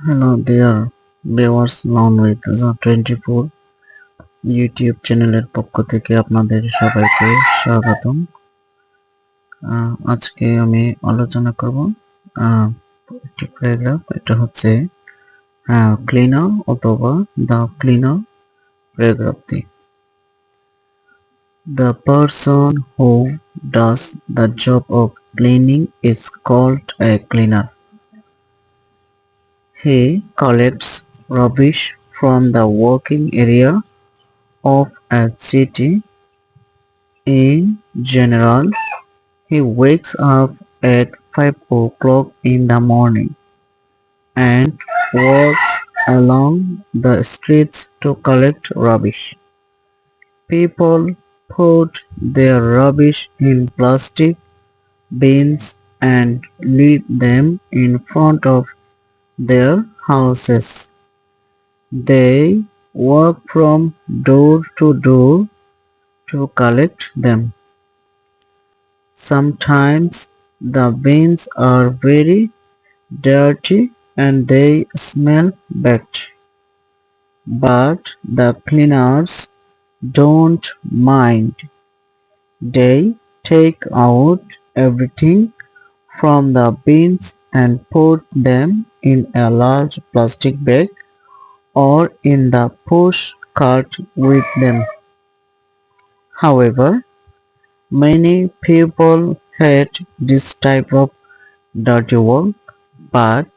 Hello there, viewers Long with 24 YouTube চ্যানেলের পক্ষ থেকে আপনাদের সবাইকে স্বাগতম। আজকে আমি আলোচনা করব একটি প্যারাগ্রাফ। এটা হচ্ছে ক্লিনার অথবা দ্য ক্লিনার প্যারাগ্রাফটি। The person who does the job of cleaning is called a cleaner. He collects rubbish from the working area of a city. In general, he wakes up at 5 o'clock in the morning and walks along the streets to collect rubbish. People put their rubbish in plastic bins and leave them in front of their houses. They walk from door to door to collect them. Sometimes the bins are very dirty and they smell bad, but the cleaners don't mind. They take out everything from the bins and put them in a large plastic bag or in the push cart with them. However, many people hate this type of dirty work, but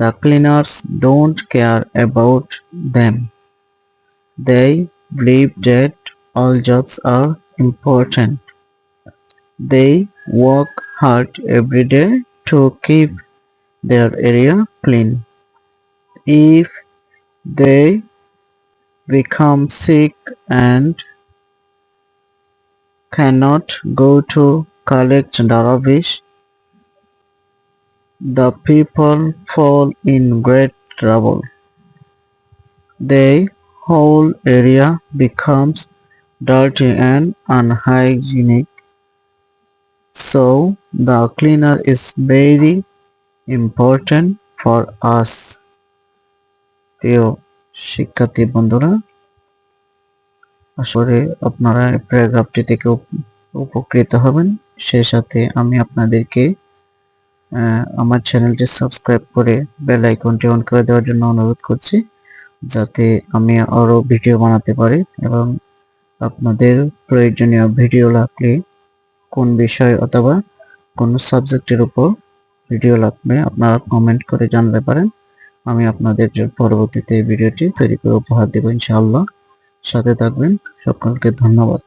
the cleaners don't care about them. They believe that all jobs are important. They work hard every day to keep their area clean. If they become sick and cannot go to collect the rubbish, the people fall in great trouble. The whole area becomes dirty and unhygienic, so the cleaner is very important for us. প্রিয় শিক্ষার্থী বন্ধুরা, আশা করি আপনারা এই প্যারাগ্রাফটি থেকে উপকৃত হবেন। সেই সাথে আমি আপনাদেরকে আমার চ্যানেলটি সাবস্ক্রাইব করে বেল আইকনটি অন করে দেওয়ার জন্য অনুরোধ করছি, যাতে আমি আরো ভিডিও বানাতে পারি এবং আপনাদের প্রয়োজনীয় ভিডিও লাগলে কোন বিষয় অথবা কোন সাবজেক্টের উপর ভিডিও লাগবে আপনারা কমেন্ট করে জানাতে পারেন। আমি আপনাদের পরবর্তীতে ভিডিওটি তৈরি করে উপহার দেব ইনশাআল্লাহ। সাথে থাকবেন। সকলকে ধন্যবাদ।